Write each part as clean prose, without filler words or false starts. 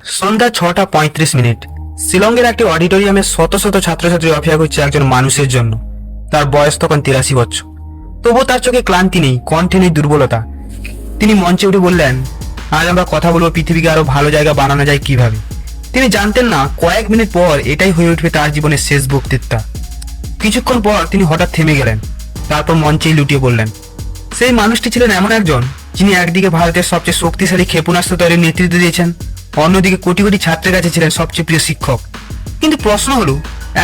সন্ধ্যা 6:35। শিলংয়ের একটি অডিটোরিয়ামে শত শত ছাত্রছাত্রী অপেক্ষা করছে একজন মানুষের জন্য। তার বয়স তখন 83 বছর। তবুও তার চোখে ক্লান্তি নেই, কণ্ঠে নেই দুর্বলতা। তিনি মঞ্চে উঠে বললেন, আজ আমরা কথা বলবো পৃথিবীকে আরো ভালো জায়গা বানানো যায় কিভাবে। তিনি জানতেন না কয়েক মিনিট পর এটাই হয়ে উঠবে তার জীবনের শেষ বক্তৃতা। কিছুক্ষণ পর তিনি হঠাৎ থেমে গেলেন, তারপর মঞ্চেই লুটিয়ে পড়লেন। সেই মানুষটি ছিলেন এমন একজন যিনি একদিকে ভারতের সবচেয়ে শক্তিশালী ক্ষেপণাস্ত্র তৈরির নেতৃত্ব দিয়েছেন, অন্যদিকে কোটি কোটি ছাত্রের কাছে ছিলেন সবচেয়ে প্রিয় শিক্ষক। কিন্তু প্রশ্ন হলো,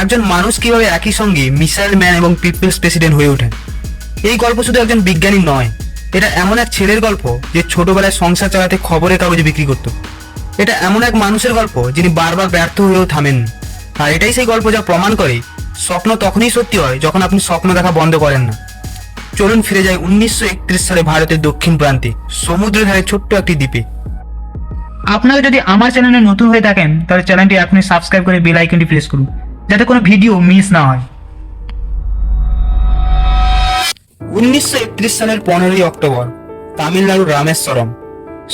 একজন মানুষ কিভাবে একই সঙ্গে মিসাইল ম্যান এবং পিপলস প্রেসিডেন্ট হয়ে ওঠেন? এই গল্প শুধু একজন বিজ্ঞানী নয়, এটা এমন এক ছেলের গল্প যে ছোটবেলায় সংসার চালাতে খবরের কাগজে বিক্রি করত। এটা এমন এক মানুষের গল্প যিনি বারবার ব্যর্থ হয়েও থামেননি। আর এটাই সেই গল্প যা প্রমাণ করে স্বপ্ন তখনই সত্যি হয় যখন আপনি স্বপ্ন দেখা বন্ধ করেন না। চলুন ফিরে যাই 1931 সালে ভারতের দক্ষিণ প্রান্তে সমুদ্রের ধারে ছোট্ট একটি দ্বীপে। আপনারা যদি আমার চ্যানেলে নতুন হয়ে থাকেন তাহলে চ্যানেলটি এখনই সাবস্ক্রাইব করে বেল আইকনটি প্রেস করুন যাতে কোনো ভিডিও মিস না হয়। 1931 সালের 15ই অক্টোবর, তামিলনাড়ুর রামেশ্বরম।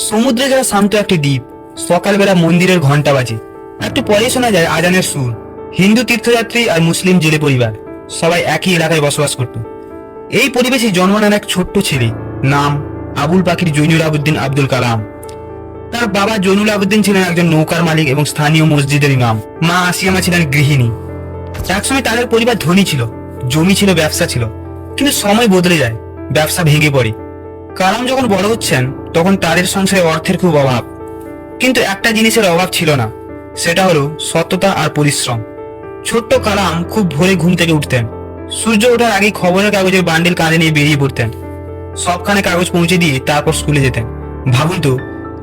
সমুদ্রে ঘেরা শান্ত একটি দ্বীপ। সকালবেলা মন্দিরের ঘন্টা বাজে, একটু পরে শোনা যায় আজানের সুর। হিন্দু তীর্থযাত্রী আর মুসলিম জেলে পরিবার সবাই একই এলাকায় বসবাস করত। এই পরিবেশে জন্ম নেন এক ছোট্ট ছেলে, নাম আবুল পাকির জৈনুল আবেদিন আব্দুল কালাম। তার বাবা জৈনুল আবেদিন ছিলেন একজন নৌকার মালিক এবং স্থানীয় মসজিদের ইমাম। মা আসিয়ামা ছিলেন গৃহিণী। একসময় তাদের পরিবার ধনী ছিল, জমি ছিল, ব্যবসা ছিল। কিন্তু সময় বদলে যায়, ব্যবসা ভেঙে পড়ে। কালাম যখন বড় হচ্ছেন তখন তাদের সংসারে অর্থের খুব অভাব। কিন্তু একটা জিনিসের অভাব ছিল না, সেটা হলো সততা আর পরিশ্রম। ছোট্ট কালাম খুব ভোরে ঘুম থেকে উঠতেন। সূর্য ওঠার আগে খবরের কাগজের বান্ডিল কাঁধে নিয়ে বেরিয়ে পড়তেন। সবখানে কাগজ পৌঁছে দিয়ে তারপর স্কুলে যেতেন। ভাবুন তো,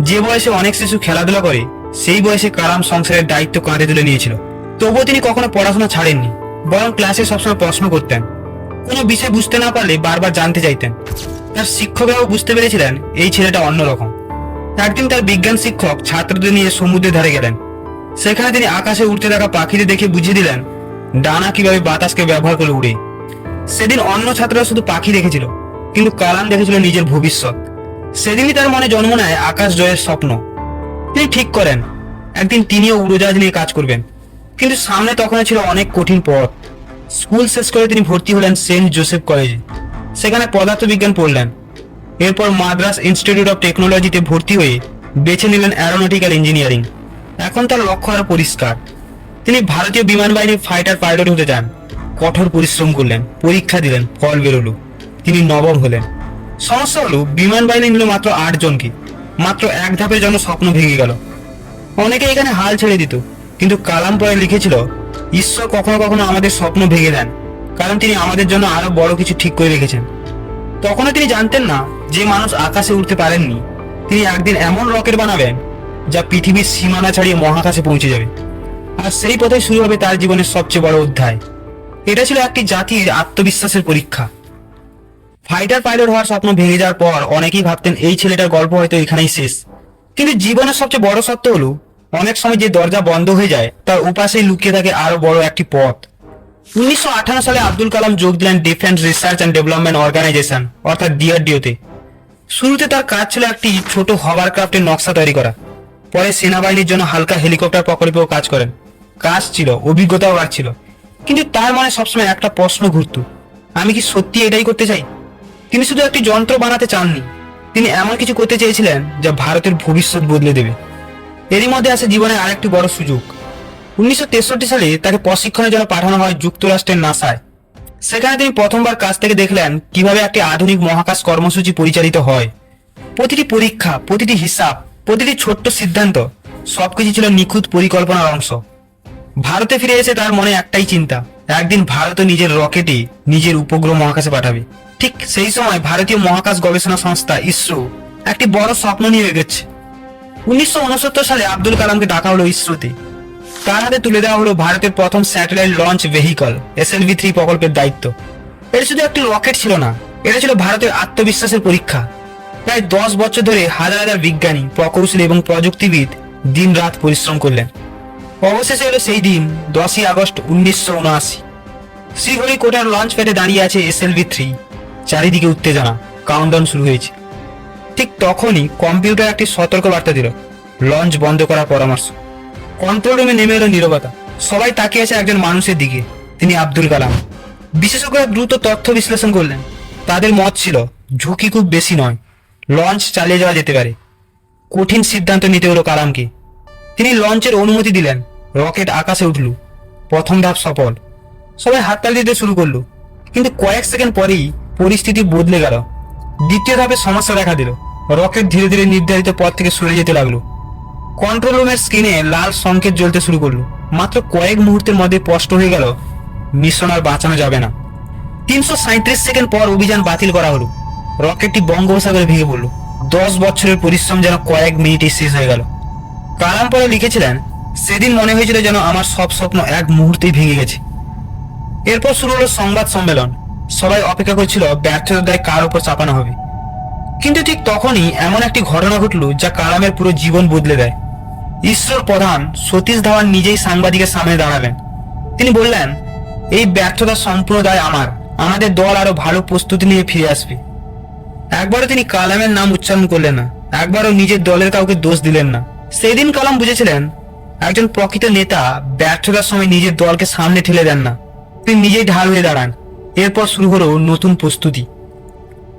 যে বয়সে অনেক শিশু খেলাধুলা করে সেই বয়সে কালাম সংসারের দায়িত্ব কাঁধে তুলে নিয়েছিল। তবুও তিনি কখনো পড়াশোনা ছাড়েননি, বরং ক্লাসে সবসময় প্রশ্ন করতেন। কোনো বিষয় বুঝতে না পারলে বারবার জানতে চাইতেন। তার শিক্ষকরাও বুঝতে পেরেছিলেন এই ছেলেটা অন্যরকম। একদিন তার বিজ্ঞান শিক্ষক ছাত্রদের নিয়ে সমুদ্রের ধারে গেলেন। সেখানে তিনি আকাশে উঠতে থাকা পাখিদের দেখে বুঝিয়ে দিলেন ডানা কিভাবে বাতাসকে ব্যবহার করে উড়ে। সেদিন অন্য ছাত্ররা শুধু পাখি দেখেছিল, কিন্তু কালাম দেখেছিল নিজের ভবিষ্যৎ। সেদিনই তার মনে জন্ম নেয় আকাশ জয়ের স্বপ্ন। তিনি ঠিক করেন একদিন তিনিও উড়োজাহাজ নিয়ে কাজ করবেন। কিন্তু সামনে তখন ছিল অনেক কঠিন পথ। স্কুল শেষ করে তিনি ভর্তি হলেন সেন্ট জোসেফ কলেজে। সেখানে পদার্থবিজ্ঞান পড়লেন। এরপর মাদ্রাস ইনস্টিটিউট অফ টেকনোলজিতে ভর্তি হয়ে বেছে নিলেন অ্যারোনটিক্যাল ইঞ্জিনিয়ারিং। এখন তার লক্ষ্য আরো পরিষ্কার, তিনি ভারতীয় বিমান বাহিনীর ফাইটার পাইলট হতে চান। কঠোর পরিশ্রম করলেন, পরীক্ষা দিলেন, ফল বেরোলো, তিনি নবম হলেন। সমস্যা হলো বিমান বাহিনী নিল মাত্র 8 জনকে। মাত্র এক ধাপের জন্য স্বপ্ন ভেঙে গেল। অনেকে এখানে হাল ছেড়ে দিত, কিন্তু কালাম পরে লিখেছিল, ঈশ্বর কখনো কখনো আমাদের স্বপ্ন ভেঙে দেন, কারণ তিনি আমাদের জন্য আরো বড় কিছু ঠিক করে রেখেছেন। তখনও তিনি জানতেন না যে মানুষ আকাশে উঠতে পারেননি, তিনি একদিন এমন রকেট বানাবেন যা পৃথিবীর সীমানা ছাড়িয়ে মহাকাশে পৌঁছে যাবে। আর সেই পথে শুরু হবে তার জীবনের সবচেয়ে বড় অধ্যায়। এটা ছিল একটি জাতির আত্মবিশ্বাসের পরীক্ষা। ফাইটার পাইলট হওয়ার স্বপ্ন ভেঙে যাওয়ার পর অনেকেই ভাবতেন এই ছেলেটার গল্প হয়তো এখানেই শেষ। কিন্তু জীবনের সবচেয়ে বড় সত্য হলো, অনেক সময় যে দরজা বন্ধ হয়ে যায় তার উপাশেই লুকিয়ে থাকে আরো বড় একটি পথ। 1958 সালে আব্দুল কালাম যোগ দিলেন defence research and development organisation অর্থাৎ ডিআরডিওতে। শুরুতে তার কাজ ছিল একটি ছোট হভারক্রাফটের নকশা তৈরি করা। পরে সেনাবাহিনীর জন্য হালকা হেলিকপ্টার প্রকল্পেও কাজ করেন। কাজ ছিল, অভিজ্ঞতাও বাড়ছিল, কিন্তু তার মনে সবসময় একটা প্রশ্ন ঘুরত, আমি কি সত্যি এটাই করতে চাই? তিনি শুধু একটি যন্ত্র বানাতে চাননি, তিনি এমন কিছু করতে চেয়েছিলেন যা ভারতের ভবিষ্যৎ বদলে দেবে। এরই মধ্যে আসে জীবনের আরেকটি বড় সুযোগ। 1963 সালে তাকে প্রশিক্ষণের জন্য পাঠানো হয় যুক্তরাষ্ট্রের নাসায়। সেখানে তিনি প্রথমবার কাছ থেকে দেখলেন কিভাবে একটি আধুনিক মহাকাশ কর্মসূচি পরিচালিত হয়। প্রতিটি পরীক্ষা, প্রতিটি হিসাব, প্রতিটি ছোট্ট সিদ্ধান্ত সবকিছু ছিল নিখুঁত পরিকল্পনার অংশ। ভারতে ফিরে এসে তার মনে একটাই চিন্তা, একদিন ভারত নিজের রকেটে নিজের উপগ্রহ মহাকাশে পাঠাবে। ঠিক সেই সময় ভারতীয় মহাকাশ গবেষণা সংস্থা ইসরো একটি বড় স্বপ্ন নিয়ে এগোচ্ছে। 1969 সালে আব্দুল কালামকে ডাকা হলো ইসরোতে। তার হাতে তুলে দেওয়া হলো ভারতের প্রথম স্যাটেলাইট লঞ্চ ভেহিকল SLV-3 প্রকল্পের দায়িত্ব। এটা শুধু একটি রকেট ছিল না, এটা ছিল ভারতের আত্মবিশ্বাসের পরীক্ষা। প্রায় 10 বছর ধরে হাজার হাজার বিজ্ঞানী, প্রকৌশলী এবং প্রযুক্তিবিদ দিন রাত পরিশ্রম করলেন। অবশেষে এলো সেই দিন, 10ই আগস্ট 1979। শ্রীহরিকোটার লঞ্চ প্যাডে দাঁড়িয়ে আছে SLV-3। চারিদিকে উত্তেজনা, কাউন্টডাউন শুরু হয়েছে। ঠিক তখনই কম্পিউটার একটি সতর্ক বার্তা দিল, লঞ্চ বন্ধ করার পরামর্শ। কন্ট্রোল রুমে নেমে এলো নীরবতা। সবাই তাকিয়ে আছে একজন মানুষের দিকে, তিনি আব্দুল কালাম। বিশেষজ্ঞরা দ্রুত তথ্য বিশ্লেষণ করলেন। তাদের মত ছিল ঝুঁকি খুব বেশি নয়, লঞ্চ চালিয়ে যাওয়া যেতে পারে। কঠিন সিদ্ধান্ত নিতে হলো কালামকে। তিনি লঞ্চের অনুমতি দিলেন। রকেট আকাশে উঠল। প্রথম ধাপ সফল। সবাই হাততালি দিতে শুরু করলো। কিন্তু কয়েক সেকেন্ড পরেই পরিস্থিতি বদলে গেল। দ্বিতীয় ধাপে সমস্যা দেখা দিল। রকেট ধীরে ধীরে নির্ধারিত পথ থেকে সরে যেতে লাগলো। কন্ট্রোল রুমের স্ক্রিনে লাল সংকেত জ্বলতে শুরু করলো। মাত্র কয়েক মুহূর্তের মধ্যে স্পষ্ট হয়ে গেল মিশন আর বাঁচানো যাবে না। 337 সেকেন্ড পর অভিযান বাতিল করা হলো। রকেটটি বঙ্গোপসাগরে ভেঙে পড়ল। 10 বছরের পরিশ্রম যেন কয়েক মিনিটে শেষ হয়ে গেল। কালাম পরে লিখেছিলেন, সেদিন মনে হয়েছিল যেন আমার সব স্বপ্ন এক মুহূর্তেই ভেঙে গেছে। এরপর শুরু হলো সংবাদ সম্মেলন। সবাই অপেক্ষা করছিল ব্যর্থতার দায় কার উপর চাপানো হবে। কিন্তু ঠিক তখনই এমন একটি ঘটনা ঘটল যা কালামের পুরো জীবন বদলে দেয়। ইসরোর প্রধান সতীশ ধাওয়ান নিজেই সাংবাদিকের সামনে দাঁড়ালেন। তিনি বললেন, এই ব্যর্থতার সম্পূর্ণ দায় আমার। আমাদের দল আরো ভালো প্রস্তুতি নিয়ে ফিরে আসবে। একবারও তিনি কালামের নাম উচ্চারণ করলেন না, একবারও নিজের দলের কাউকে দোষ দিলেন না। সেদিন কালাম বুঝেছিলেন, একজন প্রকৃত নেতা ব্যর্থতার সময় নিজের দলকে সামনে ঠেলে দেন না, তিনি নিজেই ঢাল হয়ে দাঁড়ান। এরপর শুরু হলো নতুন প্রস্তুতি।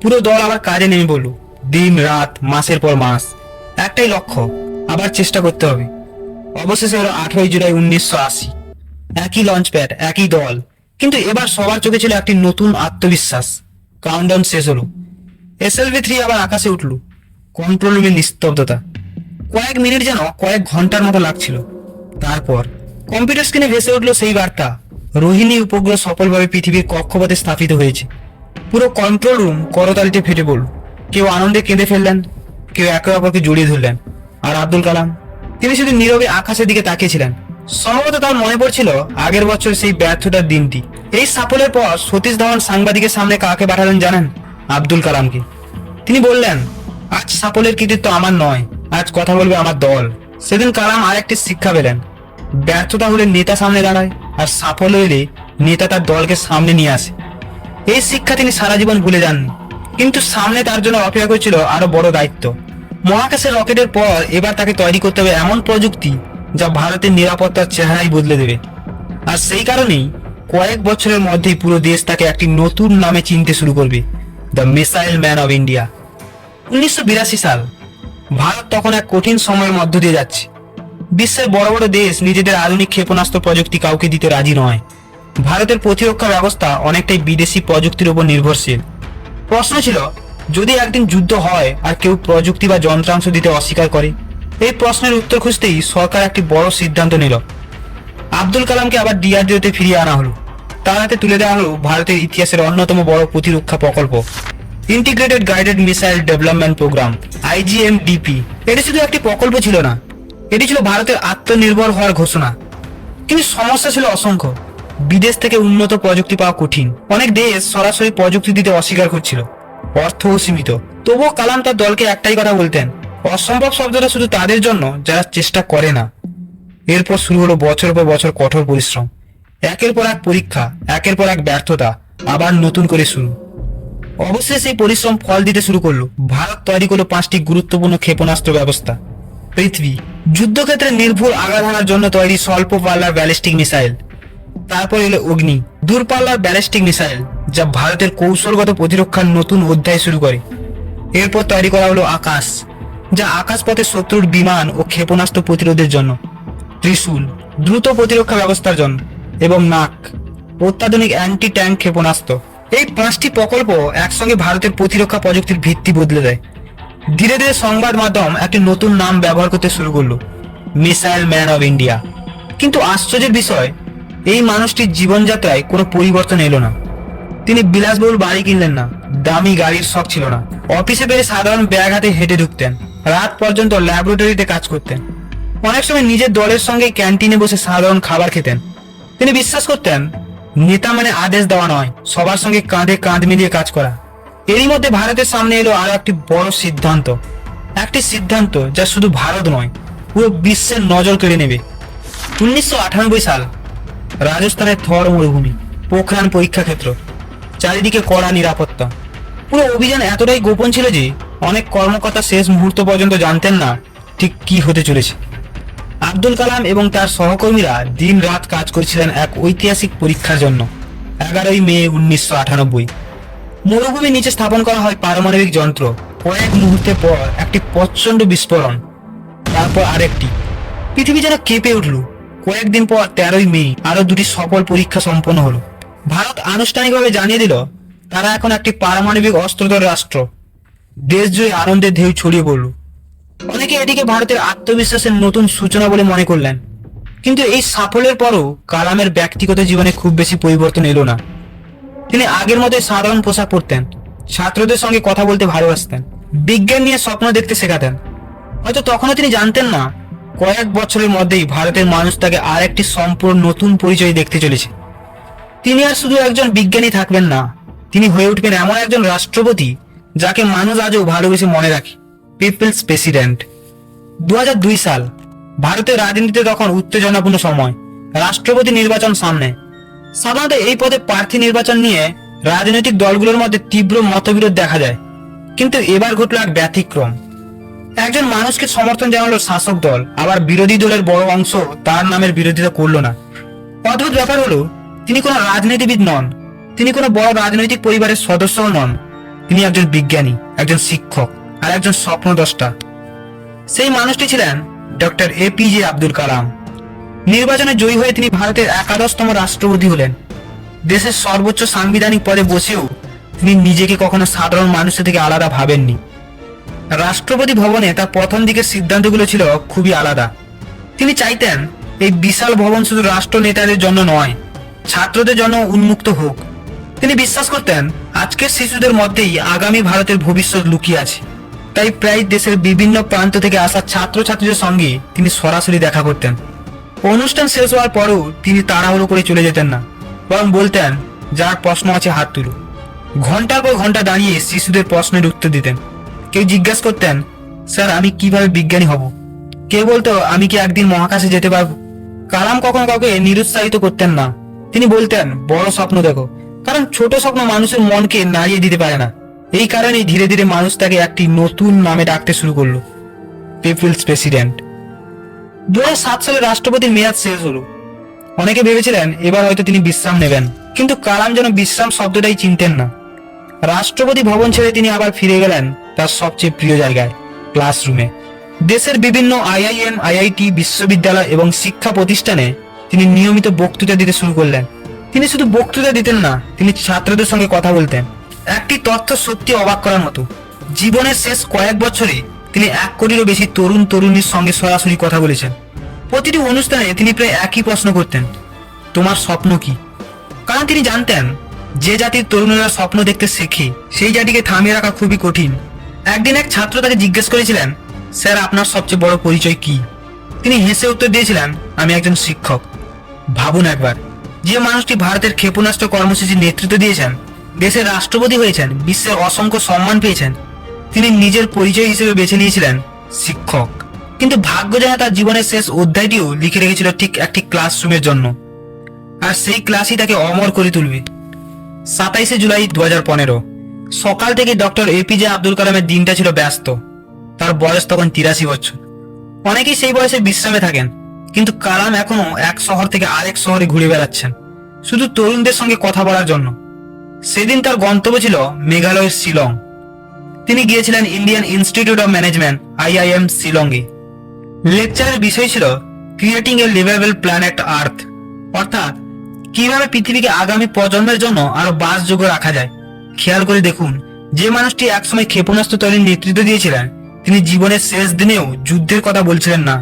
পুরো দল আবার কাজে নেমে পড়ল। দিন রাত, মাসের পর মাস, একটাই লক্ষ্য, আবার চেষ্টা করতে হবে। অবশেষে হলো 18 জুলাই 1980। একই লঞ্চ প্যাড, একই দল, কিন্তু এবার সবার চোখে ছিল একটি নতুন আত্মবিশ্বাস। কাউন্টডাউন শেষ হলো। SLV-3 আবার আকাশে উঠল। কন্ট্রোল রুমে নিস্তব্ধতা। কয়েক মিনিট যেন কয়েক ঘন্টার মতো লাগছিল। তারপর কম্পিউটার স্ক্রিনে ভেসে উঠল সেই বার্তা, রোহিণী উপগ্রহ সফলভাবে পৃথিবীর কক্ষপথে স্থাপিত হয়েছে। পুরো কন্ট্রোল রুম করতালিতে ফেটে পড়ল। কেউ আনন্দে কেঁদে ফেললেন, কেউ একে অপরকে জড়িয়ে ধরলেন। আর আব্দুল কালাম, তিনি শুধু নীরবে আকাশের দিকে তাকিয়েছিলেন। সম্ভবত তার মনে পড়ছিল আগের বছর সেই ব্যর্থতার দিনটি। এই সাফল্যের পর সতীশ ধাওয়ান সাংবাদিকের সামনে কাকে পাঠালেন জানেন? আব্দুল কালামকে। তিনি বললেন, আজ সাফল্যের কৃতিত্ব আমার নয়, আজ কথা বলবে আমার দল। সেদিন কালাম আরেকটি শিক্ষা পেলেন, ব্যর্থতা হলে নেতা সামনে দাঁড়ায়, আর সাফল্য এলে নেতা তার দলকে সামনে নিয়ে আসে। এই শিক্ষা তিনি সারা জীবন ভুলে যাননি। কিন্তু সামনে তার জন্য অপেক্ষা করছিল আরো বড় দায়িত্ব। মহাকাশের রকেটের পর এবার তাকে তৈরি করতে হবে এমন প্রযুক্তি যা ভারতের নিরাপত্তার চেহারাই বদলে দেবে। আর সেই কারণেই কয়েক বছরের মধ্যেই পুরো দেশ তাকে একটি নতুন নামে চিনতে শুরু করবে, the missile man of India. 1982 সাল। ভারত তখন এক কঠিন সময়ের মধ্য দিয়ে যাচ্ছে। বিশ্বের বড় বড় দেশ নিজেদের আধুনিক ক্ষেপণাস্ত্র প্রযুক্তি কাউকে দিতে রাজি নয়। ভারতের প্রতিরক্ষা ব্যবস্থা অনেকটাই বিদেশি প্রযুক্তির উপর নির্ভরশীল। প্রশ্ন ছিল, যদি একদিন যুদ্ধ হয় আর কেউ প্রযুক্তি বা যন্ত্রাংশ দিতে অস্বীকার করে? এই প্রশ্নের উত্তর খুঁজতেই সরকার একটি বড় সিদ্ধান্ত নিল। আব্দুল কালামকে আবার DRDO-তে ফিরিয়ে আনা হলো। তার হাতে তুলে দেওয়া হলো ভারতের ইতিহাসের অন্যতম বড় প্রতিরক্ষা প্রকল্প, integrated guided missile development programme, IGMDP। এটি শুধু একটি প্রকল্প ছিল না, এটি ছিল ভারতের আত্মনির্ভর হওয়ার ঘোষণা। কিন্তু সমস্যা ছিল অসংখ্য। বিদেশ থেকে উন্নত প্রযুক্তি পাওয়া কঠিন। অনেক দেশ সরাসরি প্রযুক্তি দিতে অস্বীকার করছিল। অর্থও সীমিত। তবুও কালাম তার দলকে একটাই কথা বলতেন, অসম্ভব শব্দটা শুধু তাদের জন্য যারা চেষ্টা করে না। এরপর শুরু হলো বছর পর বছর কঠোর পরিশ্রম। একের পর এক পরীক্ষা, একের পর এক ব্যর্থতা, আবার নতুন করে শুরু। অবশ্যই সেই পরিশ্রম ফল দিতে শুরু করলো। ভারত তৈরি করলো 5টি গুরুত্বপূর্ণ ক্ষেপণাস্ত্র ব্যবস্থা। পৃথিবী, যুদ্ধক্ষেত্রে নির্ভুল আঘাত হানার জন্য তৈরি স্বল্প পাল্লার ব্যালিস্টিক মিসাইল। তারপর এলো অগ্নি, দূরপাল্লার ব্যালিস্টিক মিসাইল, যা ভারতের কৌশলগত প্রতিরক্ষার নতুন অধ্যায় শুরু করে। এরপর তৈরি করা হলো আকাশ, যা আকাশপথে শত্রুর বিমান ও ক্ষেপণাস্ত্র প্রতিরোধের জন্য। ত্রিশূল, দ্রুত প্রতিরক্ষা ব্যবস্থার জন্য। এবং নাক, অত্যাধুনিক অ্যান্টি ট্যাঙ্ক ক্ষেপণাস্ত্র। এই 5টি প্রকল্প একসঙ্গে ভারতের প্রতিরক্ষা প্রযুক্তির ভিত্তি বদলে দেয়। ধীরে ধীরে সংবাদ মাধ্যম একটি নতুন নাম ব্যবহার করতে শুরু করলো, মিসাইল ম্যান অব ইন্ডিয়া। কিন্তু আশ্চর্যের বিষয়, এই মানুষটির জীবনযাত্রায় কোনো পরিবর্তন এলো না। তিনি বিলাসবহুল বাড়ি কিনলেন না, দামি গাড়ির শখ ছিল না। অফিসে বেরিয়ে সাধারণ ব্যাগ হাতে হেঁটে ঢুকতেন, রাত পর্যন্ত ল্যাবরেটরিতে কাজ করতেন। অনেক সময় নিজের দলের সঙ্গে ক্যান্টিনে বসে সাধারণ খাবার খেতেন। তিনি বিশ্বাস করতেন, নেতা মানে আদেশ দেওয়া নয়, সবার সঙ্গে কাঁধে কাঁধ মিলিয়ে কাজ করা। এরই মধ্যে ভারতের সামনে এলো আরো একটি বড় সিদ্ধান্ত, একটি সিদ্ধান্ত যা শুধু ভারত নয়, পুরো বিশ্বের নজর কেড়ে নেবে। 1998 সাল। রাজস্থানের থর মরুভূমি, পোখরান পরীক্ষা ক্ষেত্র, চারিদিকে কড়া নিরাপত্তা। পুরো অভিযান এতটাই গোপন ছিল যে অনেক কর্মকর্তা শেষ মুহূর্ত পর্যন্ত জানতেন না ঠিক কি হতে চলেছে। আব্দুল কালাম এবং তার সহকর্মীরা দিন রাত কাজ করছিলেন এক ঐতিহাসিক পরীক্ষার জন্য। 11ই মে 1998 মরুভূমির নিচে স্থাপন করা হয় পারমাণবিক যন্ত্র। কয়েক মুহূর্তে পর একটি প্রচন্ড বিস্ফোরণ, তারপর আরেকটি। পৃথিবী যেন কেঁপে উঠল। কয়েকদিন পর 13ই মে আরো দুটি সফল পরীক্ষা সম্পন্ন হলো। ভারত আনুষ্ঠানিকভাবে জানিয়ে দিল তারা এখন একটি পারমাণবিক অস্ত্রধর রাষ্ট্র। দেশ জুড়ে আনন্দের ঢেউ ছড়িয়ে পড়ল। অনেকে এটিকে ভারতের আত্মবিশ্বাসের নতুন সূচনা বলে মনে করলেন। কিন্তু এই সাফল্যের পরও কালামের ব্যক্তিগত জীবনে খুব বেশি পরিবর্তন এলো না। তিনি আগের মতোই সাধারণ পোশাক পরতেন, ছাত্রদের সঙ্গে কথা বলতে ভালোবাসতেন, বিজ্ঞান নিয়ে স্বপ্ন দেখতে শেখাতেন। হয়তো তখনও তিনি জানতেন না কয়েক বছরের মধ্যেই ভারতের মানুষ তাকে আর একটি সম্পূর্ণ নতুন পরিচয় দেখতে চলেছে। তিনি আর শুধু একজন বিজ্ঞানী থাকবেন না, তিনি হয়ে উঠবেন এমন একজন রাষ্ট্রপতি যাকে মানুষ আজও ভালোবেসে মনে রাখে, পিপলস প্রেসিডেন্ট। 2002 সাল, ভারতের রাজনীতিতে তখন উত্তেজনাপূর্ণ সময়। রাষ্ট্রপতি নির্বাচন সামনে। সাধারণত এই পদে প্রার্থী নির্বাচন নিয়ে রাজনৈতিক দলগুলোর মধ্যে তীব্র মতবিরোধ দেখা যায়, কিন্তু এবার ঘটল এক ব্যতিক্রম। একজন মানুষকে সমর্থন জানালো শাসক দল, আবার বিরোধী দলের বড় অংশ তার নামের বিরোধিতা করলো না। অদ্ভুত ব্যাপার হলো, তিনি কোনো রাজনীতিবিদ নন, তিনি কোনো বড় রাজনৈতিক পরিবারের সদস্যও নন। তিনি একজন বিজ্ঞানী, একজন শিক্ষক, আর একজন স্বপ্নদ্রষ্টা। সেই মানুষটি ছিলেন ডক্টর এপিজে আব্দুল কালাম। নির্বাচনে জয়ী হয়ে তিনি ভারতের 11তম রাষ্ট্রপতি হলেন। দেশের সর্বোচ্চ সাংবিধানিক পদে বসেও তিনি নিজেকে কখনো সাধারণ মানুষের থেকে আলাদা ভাবেননি। রাষ্ট্রপতি ভবনে তার প্রথম দিকের সিদ্ধান্তগুলো ছিল খুবই আলাদা। তিনি চাইতেন এই বিশাল ভবন শুধু রাষ্ট্র নেতাদের জন্য নয়, ছাত্রদের জন্য উন্মুক্ত হোক। তিনি বিশ্বাস করতেন আজকের শিশুদের মধ্যেই আগামী ভারতের ভবিষ্যৎ লুকিয়ে আছে। তাই প্রায় দেশের বিভিন্ন প্রান্ত থেকে আসা ছাত্রছাত্রীদের সঙ্গে তিনি সরাসরি দেখা করতেন। অনুষ্ঠান শেষ হওয়ার পরও তিনি তাড়াহুড়ো করে চলে যেতেন না, বরং বলতেন যার প্রশ্ন আছে হাত তুলো। ঘন্টার পর ঘন্টা দাঁড়িয়ে শিশুদের প্রশ্নের উত্তর দিতেন। কেউ জিজ্ঞাসা করতেন, স্যার আমি কিভাবে বিজ্ঞানী হব? কেউ বলতো আমি কি একদিন মহাকাশে যেতে পারবো? কালাম কখনো কাউকে নিরুৎসাহিত করতেন না। তিনি বলতেন বড় স্বপ্ন দেখো, কারণ ছোট স্বপ্ন মানুষের মনকে নাড়িয়ে দিতে পারে না। এই কারণেই ধীরে ধীরে মানুষ তাকে একটি নতুন নামে ডাকতে শুরু করলো, পিপলস প্রেসিডেন্ট। 2007 সালে রাষ্ট্রপতির মেয়াদ শেষ হলো। অনেকে ভেবেছিলেন এবার হয়তো তিনি বিশ্রাম নেবেন, কিন্তু কালাম যেন বিশ্রাম শব্দটাই চিনতেন না। রাষ্ট্রপতি ভবন ছেড়ে তিনি আবার ফিরে গেলেন তার সবচেয়ে প্রিয় জায়গায়, ক্লাসরুমে। দেশের বিভিন্ন আইআইএম, আইআইটি, বিশ্ববিদ্যালয় এবং শিক্ষা প্রতিষ্ঠানে তিনি নিয়মিত বক্তৃতা দিতে শুরু করলেন। তিনি শুধু বক্তৃতা দিতেন না, তিনি ছাত্রদের সঙ্গে কথা বলতেন। একটি তথ্য সত্যি অবাক করার মতো, জীবনের শেষ কয়েক বছরে তিনি 1 কোটিরও বেশি তরুণ তরুণীর সঙ্গে সরাসরি কথা বলেছেন। প্রতিটি অনুষ্ঠানে তিনি প্রায় একই প্রশ্ন করতেন, তোমার স্বপ্ন কি? কারণ তিনি জানতেন যে জাতির তরুণেরা স্বপ্ন দেখতে শেখে সেই জাতিকে থামিয়ে রাখা খুবই কঠিন। একদিন এক ছাত্র তাকে জিজ্ঞেস করেছিলেন, স্যার আপনার সবচেয়ে বড় পরিচয় কি? তিনি হেসে উত্তর দিয়েছিলেন, আমি একজন শিক্ষক। ভাবুন একবার, যে মানুষটি ভারতের ক্ষেপণাস্ত্র কর্মসূচির নেতৃত্ব দিয়েছেন, দেশের রাষ্ট্রপতি হয়েছেন, বিশ্বের অসংখ্য সম্মান পেয়েছেন, তিনি নিজের পরিচয় হিসেবে বেছে নিয়েছিলেন শিক্ষক। কিন্তু ভাগ্য যেন তার জীবনের শেষ অধ্যায়টিও লিখে রেখেছিল ঠিক একটি ক্লাসরুমের জন্য, আর সেই ক্লাসই তাকে অমর করে তুলবে। 27শে জুলাই 2015 সকাল থেকে ডক্টর এপিজে আব্দুল কালামের দিনটা ছিল ব্যস্ত। তার বয়স তখন 83 বছর। অনেকেই সেই বয়সে বিশ্রামে থাকেন, কিন্তু কালাম এখনো এক শহর থেকে আরেক শহরে ঘুরে বেড়াচ্ছেন, শুধু তরুণদের সঙ্গে কথা বলার জন্য। সেদিন তার গন্তব্য ছিল মেঘালয়ের শিলং। তিনি গিয়েছিলেন Indian institute of management, IIM শিলংয়ে। লেকচারের বিষয় ছিল ক্রিয়েটিং এ লিভেবল প্ল্যানেট আর্থ, অর্থাৎ কিভাবে পৃথিবীকে আগামী প্রজন্মের জন্য আরো বাসযোগ্য রাখা যায়। খেয়াল করে দেখুন, যে মানুষটি একসময় ক্ষেপণাস্ত্র তৈরির নেতৃত্ব দিয়েছিলেন, তিনি জীবনের শেষ দিনেও যুদ্ধের কথা বলছিলেন না।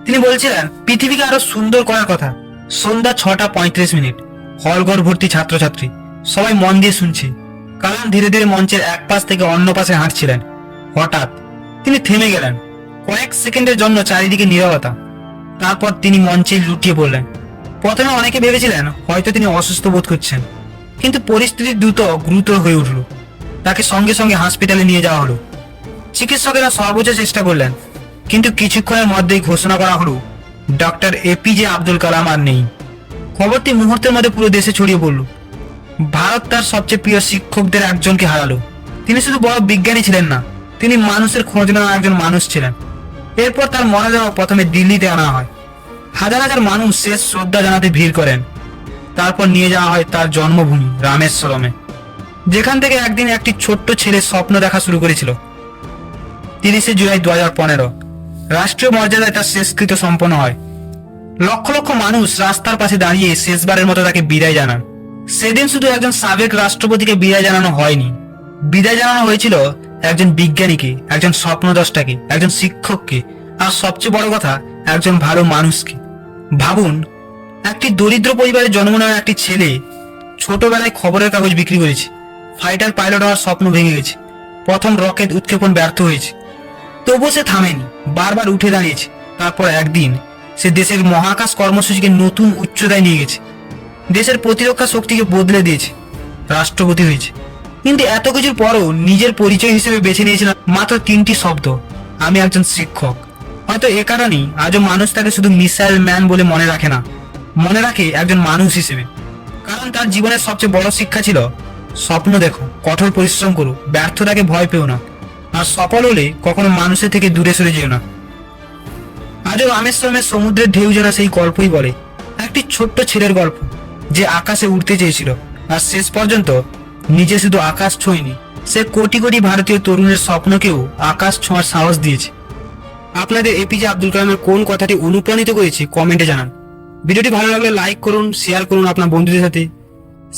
তিনি বলছিলেন পৃথিবীকে আরো সুন্দর করার কথা। সন্ধ্যা 6:35, হলঘর ভর্তি ছাত্রছাত্রী, সবাই মন দিয়ে শুনছে। কালাম ধীরে ধীরে মঞ্চের এক পাশ থেকে অন্য পাশে হাঁটছিলেন। হঠাৎ তিনি থেমে গেলেন। কয়েক সেকেন্ডের জন্য চারিদিকে নীরবতা। তারপর তিনি মঞ্চে লুটিয়ে পড়লেন। প্রথমে অনেকে ভেবেছিলেন হয়তো তিনি অসুস্থ বোধ করছেন, কিন্তু পরিস্থিতি দ্রুত গুরুতর হয়ে উঠল। তাকে সঙ্গে সঙ্গে হাসপাতালে নিয়ে যাওয়া হলো। চিকিৎসকেরা সর্বোচ্চ চেষ্টা করলেন, কিন্তু কিছুক্ষণের মধ্যেই ঘোষণা করা হলো ডক্টর এপিজে আব্দুল কালাম আর নেই। খবরটি মুহূর্তের মধ্যে পুরো দেশে ছড়িয়ে পড়ল। ভারত তার সবচেয়ে প্রিয় শিক্ষকদের একজনকে হারালো। তিনি শুধু বড় বিজ্ঞানী ছিলেন না, তিনি মানুষের খোঁজ নেওয়া একজন মানুষ ছিলেন। এরপর তার মরদেহ প্রথমে দিল্লিতে আনা হয়। হাজার হাজার মানুষ শেষ শ্রদ্ধা জানাতে ভিড় করেন। তারপর নিয়ে যাওয়া হয় তার জন্মভূমি রামেশ্বরমে, যেখান থেকে একদিন একটি ছোট্ট ছেলে স্বপ্ন দেখা শুরু করেছিল। 30শে জুলাই 2015 রাষ্ট্রীয় মর্যাদায় তার শেষকৃত্য সম্পন্ন হয়। লক্ষ লক্ষ মানুষ রাস্তার পাশে দাঁড়িয়ে শেষবারের মতো তাকে বিদায় জানান। সেদিন শুধু একজন সাবেক রাষ্ট্রপতিকে বিদায় জানানো হয়নি, বিদায় জানানো হয়েছিল একজন বিজ্ঞানীকে, একজন স্বপ্নদ্রষ্টাকে, একজন শিক্ষককে, আর সবচেয়ে বড় কথা একজন ভালো মানুষকে। ভাবুন, একটি দরিদ্র পরিবারে জন্ম নেওয়া একটি ছেলে ছোটবেলায় খবরের কাগজ বিক্রি করেছে, ফাইটার পাইলট হওয়ার স্বপ্ন ভেঙে গেছে, প্রথম রকেট উৎক্ষেপণ ব্যর্থ হয়েছে, তবুও সে থামেনি, বারবার উঠে দাঁড়িয়েছে। তারপর একদিন সে দেশের মহাকাশ কর্মসূচিকে নতুন উচ্চতায় নিয়ে গেছে, দেশের প্রতিরক্ষা শক্তিকে বদলে দিয়েছে, রাষ্ট্রপতি হয়েছে। কিন্তু এত কিছুর পরও নিজের পরিচয় হিসেবে বেছে নিয়েছিলাম মাত্র 3টি শব্দ: আমি একজন শিক্ষক। হয়তো এ কারণেই আজও মানুষ তাকে শুধু মিসাইল ম্যান বলে মনে রাখে না, মনে রাখে একজন মানুষ হিসেবে। কারণ তার জীবনের সবচেয়ে বড় শিক্ষা ছিল, স্বপ্ন দেখো, কঠোর পরিশ্রম করো, ব্যর্থতাকে ভয় পেও না, আর সফল হলে কখনো মানুষের থেকে দূরে সরে যেও না। আজও রামেশ্বরমের সমুদ্রের ঢেউ যারা সেই গল্পই বলে, একটি ছোট্ট ছেলের গল্প যে আকাশে উঠতে চেয়েছিল, আর শেষ পর্যন্ত নিজে শুধু আকাশ ছোঁয়নি, সে কোটি কোটি ভারতীয় তরুণের স্বপ্নকেও আকাশ ছোঁয়ার সাহস দিয়েছে। আপনাদের এপিজে আব্দুল কালামের কোন কথাটি অনুপ্রাণিত করেছে কমেন্টে জানান। ভিডিওটি ভালো লাগলে লাইক করুন, শেয়ার করুন আপনার বন্ধুদের সাথে,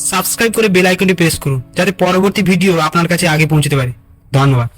সাবস্ক্রাইব করে বেল আইকনটি প্রেস করুন যাতে পরবর্তী ভিডিও আপনার কাছে আগে পৌঁছতে পারে। ধন্যবাদ।